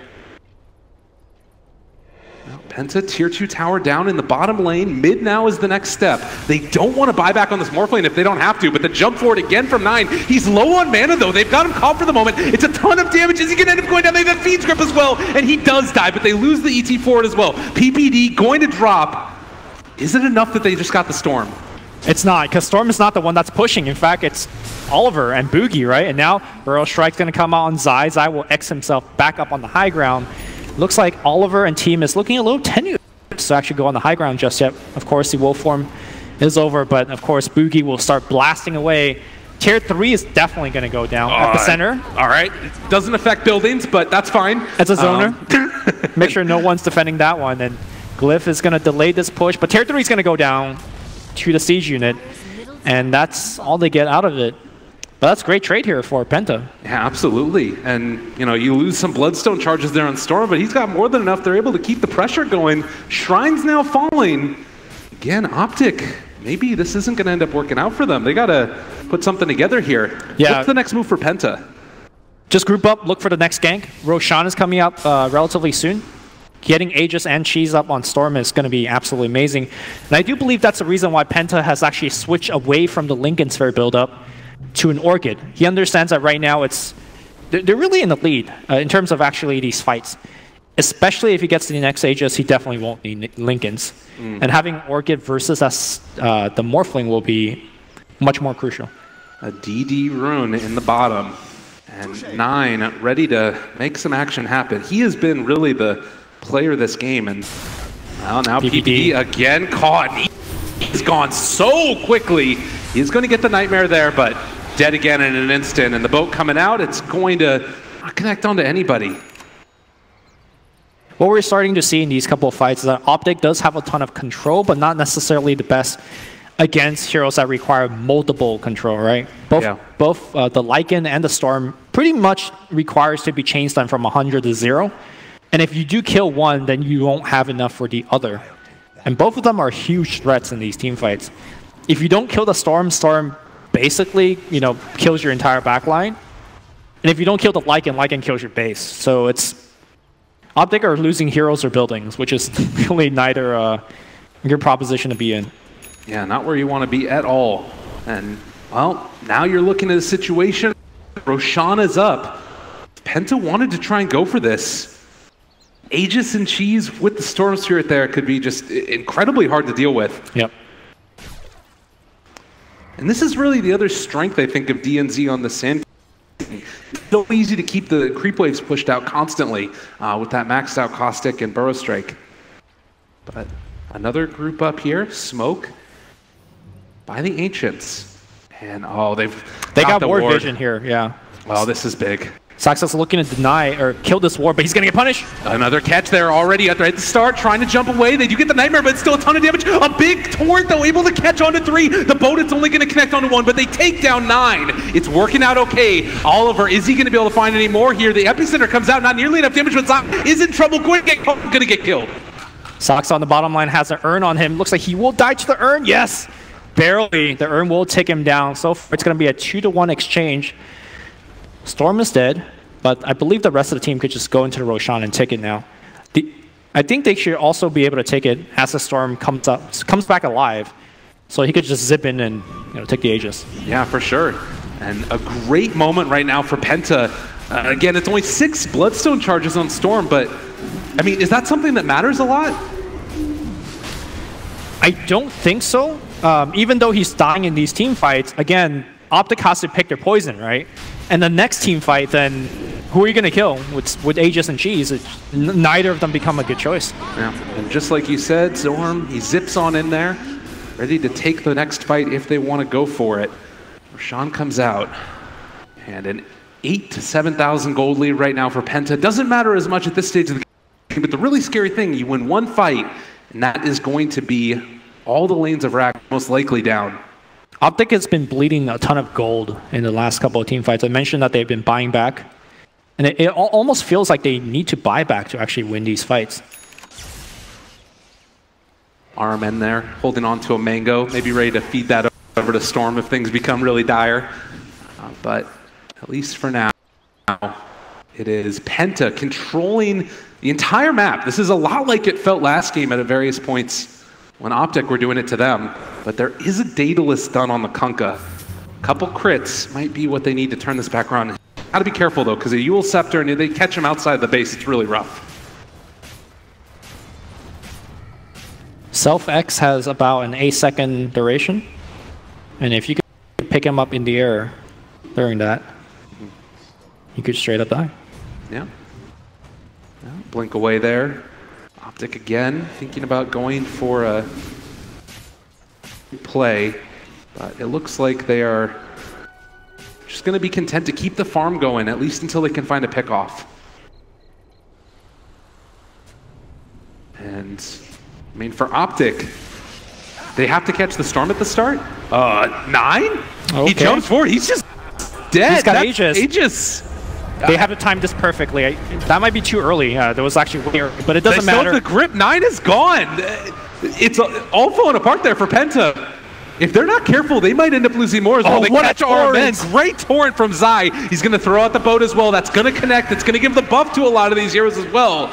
Penta, tier 2 tower down in the bottom lane. Mid now is the next step. They don't want to buy back on this Morphlane if they don't have to, but the jump forward again from 9. He's low on mana though. They've got him caught for the moment. It's a ton of damage. Is he going to end up going down? They have that Fiend's Grip as well, and he does die, but they lose the ET forward as well. PPD going to drop. Is it enough that they just got the Storm? It's not, because Storm is not the one that's pushing. In fact, it's Oliver and Boogie, right? And now Burrow Strike's going to come out on Zai. Zai will X himself back up on the high ground. Looks like Oliver and team is looking a little tenuous to actually go on the high ground just yet. Of course, the wolf form is over, but of course, Boogie will start blasting away. Tier 3 is definitely going to go down at the center. All right. It doesn't affect buildings, but that's fine. It's a zoner. Make sure no one's defending that one. And Glyph is going to delay this push, but Tier 3 is going to go down to the Siege unit, and that's all they get out of it. But that's a great trade here for Penta. Yeah, absolutely. And, you know, you lose some Bloodstone charges there on Storm, but he's got more than enough. They're able to keep the pressure going. Shrine's now falling. Again, Optic, maybe this isn't going to end up working out for them. They got to put something together here. Yeah. What's the next move for Penta? Just group up, look for the next gank. Roshan is coming up relatively soon. Getting Aegis and Cheese up on Storm is going to be absolutely amazing. And I do believe that's the reason why Penta has actually switched away from the Lincoln Sphere build-up to an Orchid. He understands that right now they're really in the lead in terms of actually these fights. Especially if he gets to the next Aegis, he definitely won't need Lincolns. And having Orchid versus us, the Morphling will be much more crucial. A DD rune in the bottom. And 9 ready to make some action happen. He has been really the player of this game. And well, now PPD again caught. He's gone so quickly. He's going to get the Nightmare there, but dead again in an instant. And the boat coming out, it's going to not connect onto anybody. What we're starting to see in these couple of fights is that Optic does have a ton of control, but not necessarily the best against heroes that require multiple control, right? Both the Lycan and the Storm pretty much requires to be chain stun from 100 to 0. And if you do kill one, then you won't have enough for the other. And both of them are huge threats in these team fights. If you don't kill the Storm, Storm basically, you know, kills your entire backline. And if you don't kill the Lycan, Lycan kills your base. So it's Optic are losing heroes or buildings, which is really neither a good proposition to be in. Yeah, not where you want to be at all. And, well, now you're looking at a situation. Roshan is up. Penta wanted to try and go for this. Aegis and Cheese with the Storm Spirit there could be just incredibly hard to deal with. Yep. And this is really the other strength, I think, of DNZ on the sand. It's so easy to keep the creep waves pushed out constantly with that maxed out Caustic and Burrow Strike. But another group up here, Smoke by the Ancients. And oh, they got the ward ward vision here, yeah. Oh, this is big. Saxa's looking to deny or kill this ward, but he's going to get punished. Another catch there already at the start, trying to jump away. They do get the Nightmare, but it's still a ton of damage. A big torrent, though, able to catch onto 3. The boat, it's only going to connect onto 1, but they take down 9. It's working out okay. Oliver, is he going to be able to find any more here? The Epicenter comes out, not nearly enough damage, but Zoc is in trouble. Going to get killed. Sox on the bottom line has an urn on him. Looks like he will die to the urn. Yes, barely. The urn will take him down. So far, it's going to be a 2-to-1 exchange. Storm is dead, but I believe the rest of the team could just go into the Roshan and take it now. I think they should also be able to take it as the Storm comes back alive. So he could just zip in and take the Aegis. Yeah, for sure. And a great moment right now for Penta. Again, it's only 6 Bloodstone charges on Storm, but I mean, is that something that matters a lot? I don't think so. Even though he's dying in these team fights, again, Optic has to pick their poison, right? And the next team fight, then who are you going to kill with Aegis and Cheese? Neither of them become a good choice. Yeah, and just like you said, Storm, he zips on in there, ready to take the next fight if they want to go for it. Roshan comes out, and an 8,000 to 7,000 gold lead right now for Penta. Doesn't matter as much at this stage of the game, but the really scary thing, you win one fight, and that is going to be all the lanes of Rack most likely down. Optic has been bleeding a ton of gold in the last couple of team fights. I mentioned that they've been buying back. And it almost feels like they need to buy back to actually win these fights. Arm in there, holding on to a mango, maybe ready to feed that over to Storm if things become really dire. But at least for now, it is Penta controlling the entire map. This is a lot like it felt last game at various points when Optic were doing it to them. But there is a Daedalus done on the Kunkka. A couple crits might be what they need to turn this back around. Gotta be careful though, because a Eul Scepter, and if they catch him outside the base, it's really rough. Self-X has about an 8-second duration. And if you can pick him up in the air during that, you could straight up die. Yeah. Blink away there. Optic again, thinking about going for a play, but it looks like they are just going to be content to keep the farm going, at least until they can find a pickoff. And I mean, for Optic, they have to catch the Storm at the start. 9? Okay. He jumps forward. He's just dead. He's got That's Aegis. They have to time this perfectly. That might be too early. There was actually way early, but it doesn't matter. The grip. 9 is gone. It's all falling apart there for Penta. If they're not careful, they might end up losing more as well. They catch RMN. Great torrent from Zai. He's going to throw out the boat as well. That's going to connect. It's going to give the buff to a lot of these heroes as well.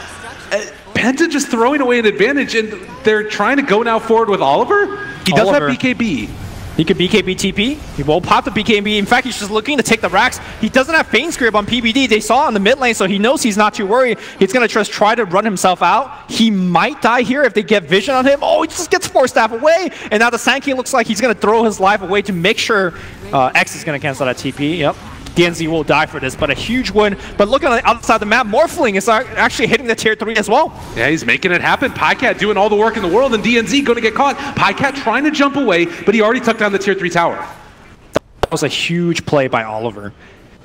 Penta just throwing away an advantage, and they're trying to go now forward with Oliver. He does have BKB. He could BKB TP. He won't pop the BKB. In fact, he's just looking to take the racks. He doesn't have Feign Scrape on PBD. They saw in the mid lane, so he knows he's not too worried. He's going to just try to run himself out. He might die here if they get vision on him. Oh, he just gets 4 staff away. And now the Sand King looks like he's going to throw his life away to make sure X is going to cancel that TP. Yep. DNZ will die for this, but a huge win. But look on the outside of the map, Morphling is actually hitting the tier 3 as well. Yeah, he's making it happen. Pycat doing all the work in the world, and DNZ going to get caught. Pycat trying to jump away, but he already took down the tier 3 tower. That was a huge play by Oliver.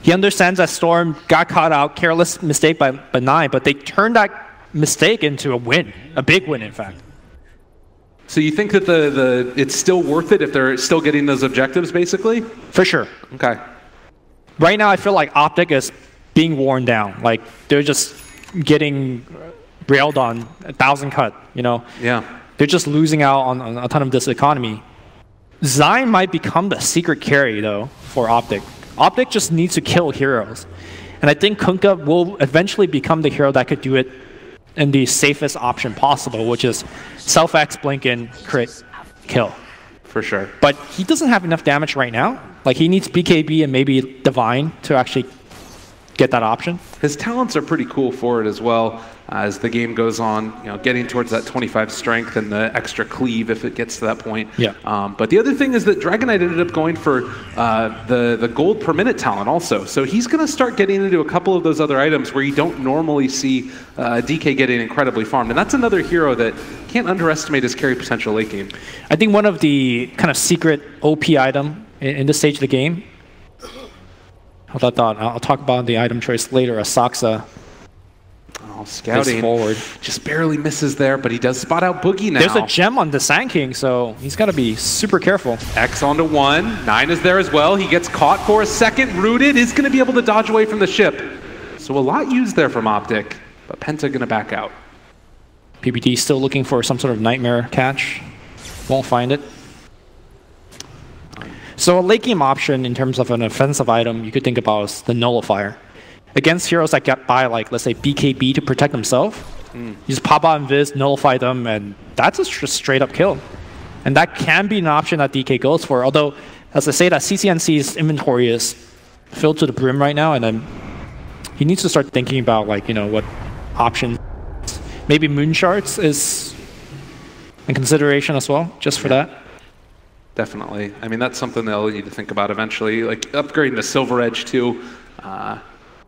He understands that Storm got caught out, careless mistake by 9, but they turned that mistake into a win, a big win, in fact. So you think that it's still worth it if they're still getting those objectives, basically? For sure. Okay. Right now, I feel like Optic is being worn down. Like, they're just getting railed on 1,000 cut, you know? Yeah. They're just losing out on a ton of this economy. Zion might become the secret carry, though, for Optic. Optic just needs to kill heroes. And I think Kunkka will eventually become the hero that could do it in the safest option possible, which is self-X, blink in, crit, kill. For sure. But he doesn't have enough damage right now. Like, he needs BKB and maybe Divine to actually get that option. His talents are pretty cool for it as well as the game goes on, you know, getting towards that 25 strength and the extra cleave if it gets to that point. Yeah. But the other thing is that Dragonite ended up going for the gold per minute talent also. So he's going to start getting into a couple of those other items where you don't normally see DK getting incredibly farmed. And that's another hero that can't underestimate his carry potential late game. I think one of the kind of secret OP item in this stage of the game, I'll talk about the item choice later, Asaxa. Oh, scouting. Forward. Just barely misses there, but he does spot out Boogie now. There's a gem on the Sand King, so he's got to be super careful. X onto 1. 9 is there as well. He gets caught for a second. Rooted is going to be able to dodge away from the ship. So a lot used there from Optic, but Penta going to back out. PBD still looking for some sort of nightmare catch. Won't find it. So a late game option in terms of an offensive item you could think about is the Nullifier. Against heroes that get by, like, let's say, BKB to protect themselves, you just pop out Invis, nullify them, and that's a straight up kill. And that can be an option that DK goes for, although, as I say, that CCNC's inventory is filled to the brim right now, and then he needs to start thinking about, like, you know, what options. Maybe Moon Shards is in consideration as well, just for that. Definitely. I mean, that's something they'll need to think about eventually. Like, upgrading to Silver Edge, too.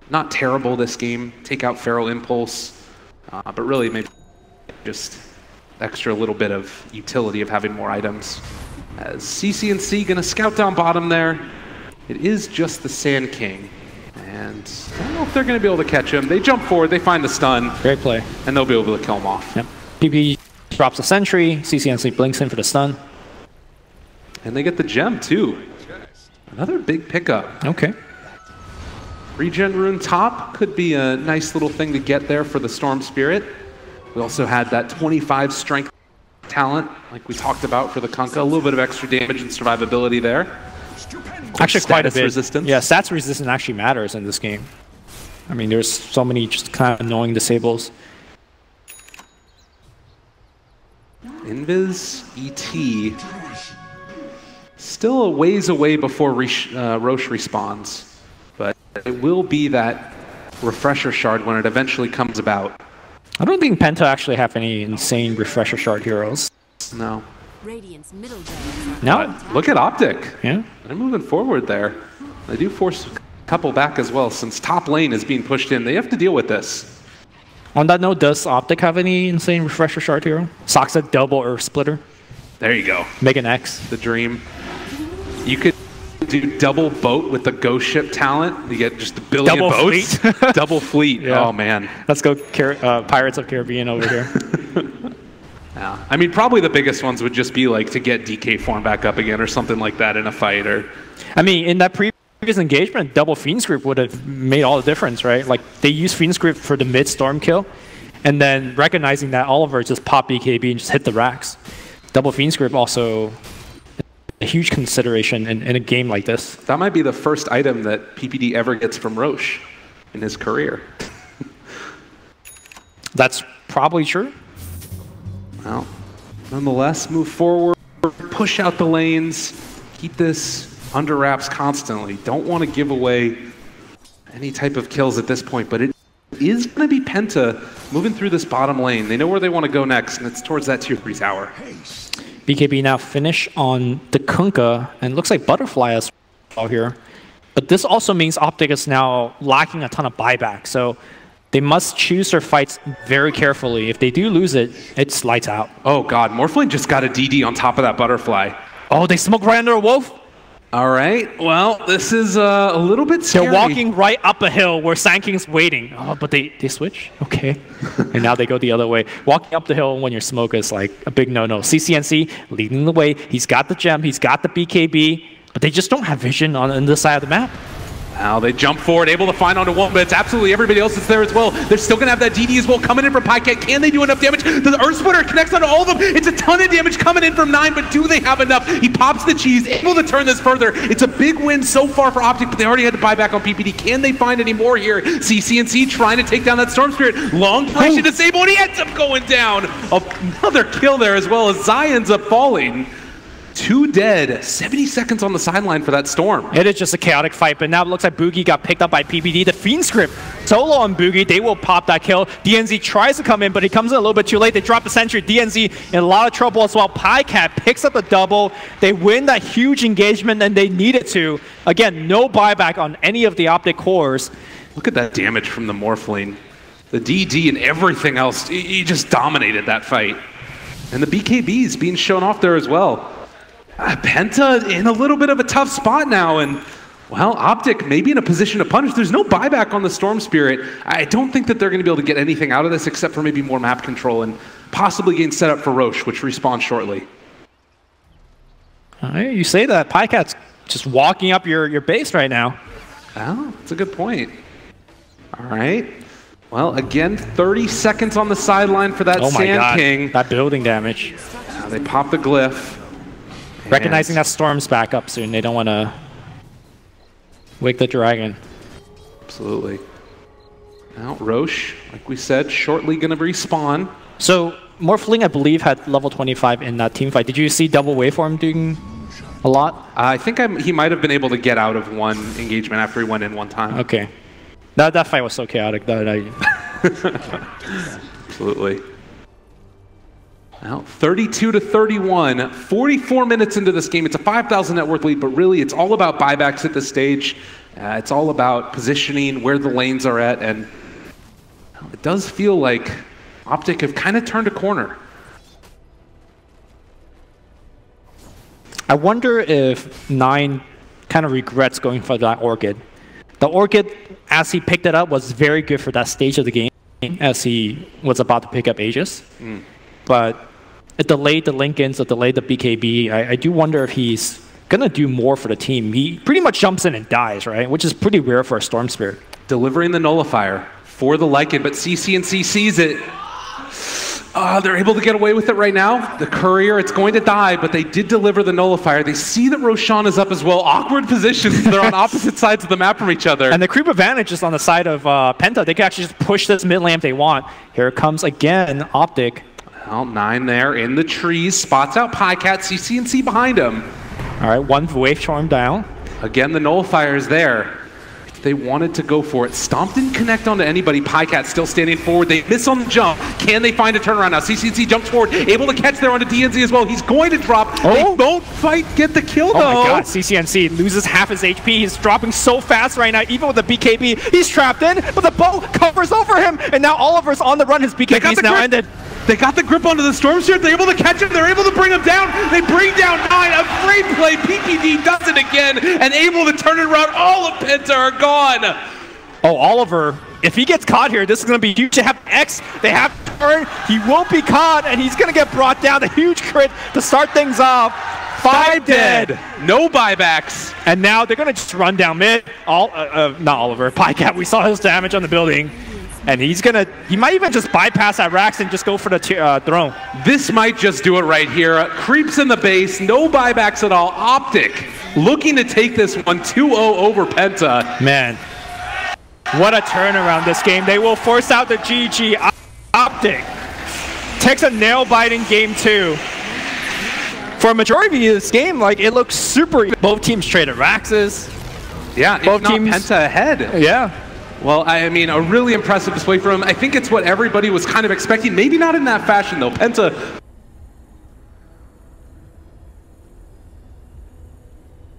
Not terrible this game. Take out Feral Impulse. But really, maybe just extra little bit of utility of having more items. As CCNC going to scout down bottom there. It is just the Sand King. And I don't know if they're going to be able to catch him. They jump forward, they find the stun. Great play. And they'll be able to kill him off. Yep. PP drops a sentry. CCNC blinks in for the stun. And they get the gem, too. Another big pickup. Okay. Regen Rune top could be a nice little thing to get there for the Storm Spirit. We also had that 25 strength talent, like we talked about for the Kunkka. A little bit of extra damage and survivability there. Actually, quite a bit. Resistance. Yeah, stats resistance actually matters in this game. I mean, there's so many just kind of annoying disables. Invis, ET. Still a ways away before Roche respawns. But it will be that refresher shard when it eventually comes about. I don't think Penta actually have any insane refresher shard heroes. No. No. Look at Optic. Yeah. They're moving forward there. They do force a couple back as well. Since top lane is being pushed in, they have to deal with this. On that note, does Optic have any insane refresher shard hero? Saxa double Earth Splitter. There you go. Make an X. The dream. You could do double boat with the ghost ship talent. You get just a billion double boats. Fleet. Double fleet. Yeah. Oh, man. Let's go Pirates of Caribbean over here. Yeah. I mean, probably the biggest ones would just be like to get DK form back up again or something like that in a fight. Or, I mean, in that previous engagement, double Fiend's Grip would have made all the difference, right? Like, they used Fiend's Grip for the mid-storm kill, and then recognizing that Oliver just popped BKB and just hit the racks. Double Fiend's Grip also a huge consideration in a game like this. That might be the first item that PPD ever gets from Roche in his career. That's probably true. Well, nonetheless, move forward, push out the lanes, keep this under wraps constantly. Don't want to give away any type of kills at this point, but it is going to be Penta moving through this bottom lane. They know where they want to go next, and it's towards that tier 3 tower. BKB now finish on the Kunkka, and looks like Butterfly as well here. But this also means Optic is now lacking a ton of buyback, so they must choose their fights very carefully. If they do lose it, it's lights out. Oh god, Morphling just got a DD on top of that Butterfly. Oh, they smoke right under a wolf? All right, well, this is a little bit scary. They're walking right up a hill where Sanking's waiting. Oh, but they switch? Okay. And now they go the other way. Walking up the hill when your smoke is like a big no-no. CCNC leading the way. He's got the gem, he's got the BKB, but they just don't have vision on this side of the map. Now they jump forward, able to find onto one, but it's absolutely everybody else that's there as well. They're still going to have that DD as well coming in from Pycat. Can they do enough damage? The Earth Splitter connects onto all of them. It's a ton of damage coming in from 9, but do they have enough? He pops the cheese, able to turn this further. It's a big win so far for Optic, but they already had to buy back on PPD. Can they find any more here? CCNC trying to take down that Storm Spirit. Long pressure disable, and he ends up going down. Another kill there as well as Zai ends up falling. 2 dead, 70 seconds on the sideline for that Storm. It is just a chaotic fight, but now it looks like Boogie got picked up by PPD. The Fiend's Grip solo on Boogie, they will pop that kill. DNZ tries to come in, but he comes in a little bit too late. They drop the sentry. DNZ in a lot of trouble as well. Pycat picks up the double. They win that huge engagement, and they needed to. Again, no buyback on any of the Optic cores. Look at that damage from the Morphling. The DD and everything else, he just dominated that fight. And the BKB's being shown off there as well. Penta in a little bit of a tough spot now, and well, Optic maybe in a position to punish. There's no buyback on the Storm Spirit. I don't think that they're going to be able to get anything out of this except for maybe more map control and possibly getting set up for Roche, which respawns shortly. You say that. Pycat's just walking up your base right now. Oh, that's a good point. All right. Well, again, 30 seconds on the sideline for that Sand King. That building damage. Now they pop the glyph. Recognizing that Storm's back up soon. They don't want to wake the dragon. Absolutely. Now, Roche, like we said, shortly going to respawn. So, Morphling, I believe, had level 25 in that team fight. Did you see Double Waveform doing a lot? I think he might have been able to get out of one engagement after he went in one time. Okay. That fight was so chaotic that Absolutely. Now, 32-31, 44 minutes into this game. It's a 5,000 net worth lead, but really it's all about buybacks at this stage. It's all about positioning, where the lanes are at, and it does feel like Optic have kind of turned a corner. I wonder if 9 kind of regrets going for that Orchid. The Orchid, as he picked it up, was very good for that stage of the game, as he was about to pick up Aegis. But it delayed the Lincolns, it delayed the BKB. I do wonder if he's going to do more for the team. He pretty much jumps in and dies, right? Which is pretty rare for a Storm Spirit. Delivering the Nullifier for the Lycan, but CCNC sees it. They're able to get away with it right now. The Courier, it's going to die, but they did deliver the Nullifier. They see that Roshan is up as well. Awkward positions. They're on opposite sides of the map from each other. And the creep advantage is on the side of Penta. They can actually just push this mid lane if they want. Here comes again Optic. Well, 9 there in the trees. Spots out Pycat. CCNC behind him. All right, 1 wave charm down. Again, the Nullifier is there. They wanted to go for it. Stomp didn't connect onto anybody. Pycat still standing forward. They miss on the jump. Can they find a turnaround now? CCNC jumps forward, able to catch there onto DNZ as well. He's going to drop. They don't fight, get the kill though. Oh my god, CCNC loses half his HP. He's dropping so fast right now, even with the BKB. He's trapped in, but the bow covers over him, and now Oliver's on the run. His BKB is now ended. They got the grip onto the Storm Spirit. They're able to catch him. They're able to bring him down. They bring down 9. A free play. PPD does it again and able to turn it around. All of Penta are gone. Oh, Oliver, if he gets caught here, this is going to be huge. They have X, they have turn. He won't be caught, and he's going to get brought down. A huge crit to start things off. 5 dead. No buybacks. And now they're going to just run down mid. Not Oliver, Pycat. We saw his damage on the building. And he might even just bypass that Rax and just go for the throne. This might just do it right here. Creeps in the base, no buybacks at all. Optic looking to take this one 2-0 over Penta. Man, what a turnaround this game. They will force out the GG. Optic takes a nail-biting game 2. For a majority of this game, like, it looks super. Both teams traded Raxes. Yeah, both teams Penta ahead. Yeah. Well, I mean, a really impressive display from him. I think it's what everybody was kind of expecting. Maybe not in that fashion, though. Penta